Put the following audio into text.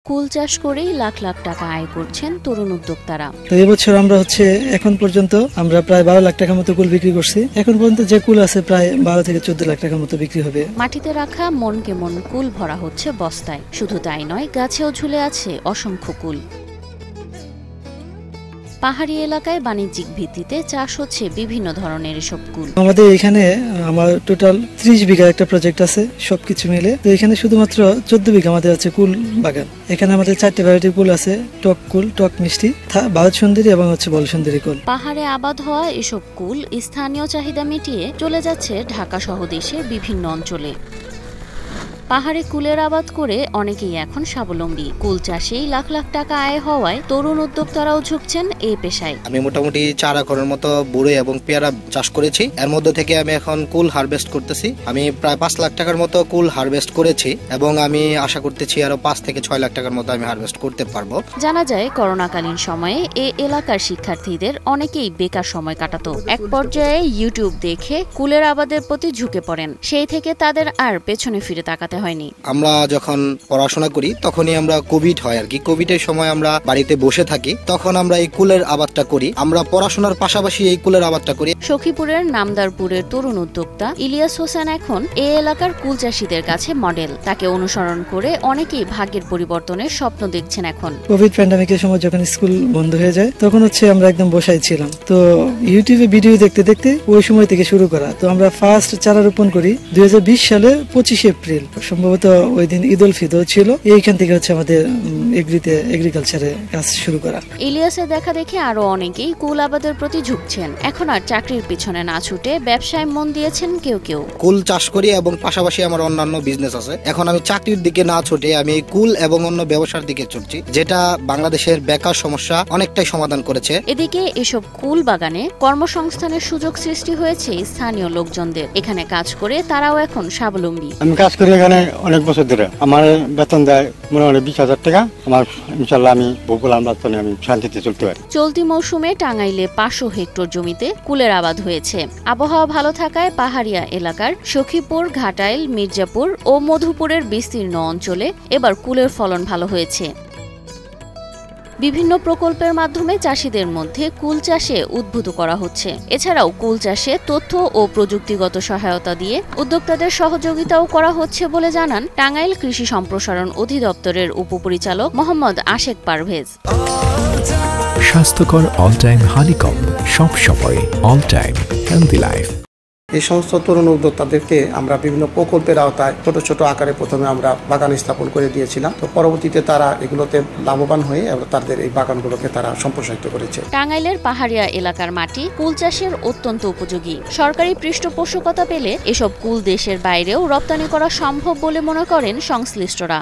কুল চাষ করেই লাখ লাখ টাকা আয় করছেন তরুণ উদ্যোক্তারা। তো এবছর আমরা এখন পর্যন্ত আমরা প্রায় 12 লাখ টাকার মতো কুল বিক্রি করছি। এখন পর্যন্ত যে কুল আছে প্রায় 12 থেকে 14 লাখ টাকার মতো বিক্রি হবে। মাটিতে রাখা মন কেমন কুল ভরা হচ্ছে বস্তায়। শুধু তাই নয়, গাছেও ঝুলে আছে অসংখ্য কুল। পাহাড়ি এলাকায় বাণিজ্যিক ভিত্তিতে চাষ হচ্ছে বিভিন্ন ধরনের এসব কুল। আমাদের এখানে আমার টোটাল 30 বিঘা একটা প্রজেক্ট আছে সবকিছু মিলে। তো এখানে শুধুমাত্র 14 বিঘা আমাদের আছে কুল বাগান। এখানে আমাদের 4টে ভ্যারাইটির কুল আছে, টক কুল, টক মিষ্টি, ভারত সুন্দরী এবং বল সুন্দরী কুল। পাহাড়ে আবাদ হওয়া এসব কুল স্থানীয় চাহিদা মিটিয়ে চলে যাচ্ছে ঢাকা সহ দেশের বিভিন্ন অঞ্চলে। পাহাড়ে কুলের আবাদ করে অনেকেই এখন স্বাবলম্বী। কুল চাষেই লাখ লাখ টাকা আয় হওয়ায় তরুণ উদ্যোক্তারাও ঝুঁকছেন এই পেশায়। আমি মোটামুটি 4 একরের মতো বুড়ি এবং পেয়ারা চাষ করেছি। এর মধ্যে থেকে আমি এখন কুল হারভেস্ট করতেছি। আমি প্রায় 5 লাখ টাকার মতো কুল হারভেস্ট করেছি এবং আমি আশা করতেছি আরো 5 থেকে 6 লাখ টাকার মতো আমি হারভেস্ট করতে পারবো। জানা যায় করোনাকালীন সময়ে এই এলাকার শিক্ষার্থীদের অনেকেই বেকার সময় কাটাতো। এক পর্যায়ে ইউটিউব দেখে কুলের আবাদের প্রতি ঝুঁকে পড়েন। সেই থেকে তাদের আর পেছনে ফিরে তাকাতে হয়নি। আমরা যখন পড়াশোনা করি তখনই আমরা কোভিড হয় আর কি। কোভিডের সময় আমরা বাড়িতে বসে থাকি, তখন আমরা এই কুলের আবাদটা করি। আমরা পড়াশোনার পাশাপাশি এই কুলের আবাদটা করি। সখীপুরের নামদারপুরের তরুণ উদ্যোক্তা ইলিয়াস হোসেন এখন এই এলাকার কুল চাষীদের কাছে মডেল। তাকে অনুসরণ করে অনেকেই ভাগ্যের পরিবর্তনের স্বপ্ন দেখছেন এখন। কোভিড প্যান্ডামিকের সময় যখন স্কুল বন্ধ হয়ে যায় তখন আমরা একদম বসাই ছিলাম। তো ইউটিউবে ভিডিও দেখতে দেখতে ওই সময় থেকে শুরু করা। তো আমরা ফার্স্ট চারা রোপণ করি 2020 সালে 25 এপ্রিল। সম্ভবত ওই দিন ঈদ উল ফিতর ছিল। এইখান থেকে আমাদের এগ্রিকালচারে কাজ শুরু করা। ইলিয়াসের দেখা দেখে আরো অনেকেই কুল আবাদের প্রতি ঝুঁকছেন। এখন আর চাকরির পিছনে না ছুটে ব্যবসায় মন দিয়েছেন কেউ কেউ। কুল চাষ করি এবং পাশাপাশি আমার অন্যান্য বিজনেস আছে। এখন আমি চাকরির দিকে না ছুটে আমি কুল এবং অন্য ব্যবসার দিকে ছুটছি, যেটা বাংলাদেশের বেকার সমস্যা অনেকটাই সমাধান করেছে। এদিকে এসব কুল বাগানে কর্মসংস্থানের সুযোগ সৃষ্টি হয়েছে স্থানীয় লোকজনদের। এখানে কাজ করে তারাও এখন স্বাবলম্বী। আমি কাজ করি এখানে অনেক বছর ধরে। আমার বেতন দেয় মোটামুটি 20,000 টাকা। আমার ইনশাল্লাহ আমি ভূগোলাম বেতনে আমি শান্তিতে চলতে পারি। চলতি মৌসুমে টাঙ্গাইলে 500 হেক্টর জমিতে কুলের আবাদ হয়েছে। আবহাওয়া ভালো থাকায় পাহাড়িয়া এলাকার সখীপুর, ঘাটাইল, মির্জাপুর ও মধুপুরের বিস্তীর্ণ অঞ্চলে এবার কুলের ফলন ভালো হয়েছে। বিভিন্ন প্রকল্পের মাধ্যমে চাষীদের মধ্যে কুল চাষে উদ্বুদ্ধ করা হচ্ছে। এছাড়াও কুল চাষে তথ্য ও প্রযুক্তিগত সহায়তা দিয়ে উদ্যোক্তাদের সহযোগিতাও করা হচ্ছে বলে জানান টাঙ্গাইল কৃষি সম্প্রসারণ অধিদপ্তরের উপপরিচালক মোহাম্মদ আশেক পারভেজ। স্বাস্থ্যকর অল টাইম হানিকম, সব সময় অল টাইম হেলদি লাইফ। এই সমস্ত তরুণ উদ্যোক্তাদেরকে আমরা বিভিন্ন প্রকল্পের আওতায় ছোট ছোট আকারে প্রথমে আমরা বাগান স্থাপন করে দিয়েছিলাম। তো পরবর্তীতে তারা এগুলোতে লাভবান হয়ে তাদের এই বাগানগুলোকে তারা সম্প্রসারিত করেছে। টাঙ্গাইলের পাহাড়িয়া এলাকার মাটি কুল চাষের অত্যন্ত উপযোগী। সরকারি পৃষ্ঠপোষকতা পেলে এসব কুল দেশের বাইরেও রপ্তানি করা সম্ভব বলে মনে করেন সংশ্লিষ্টরা।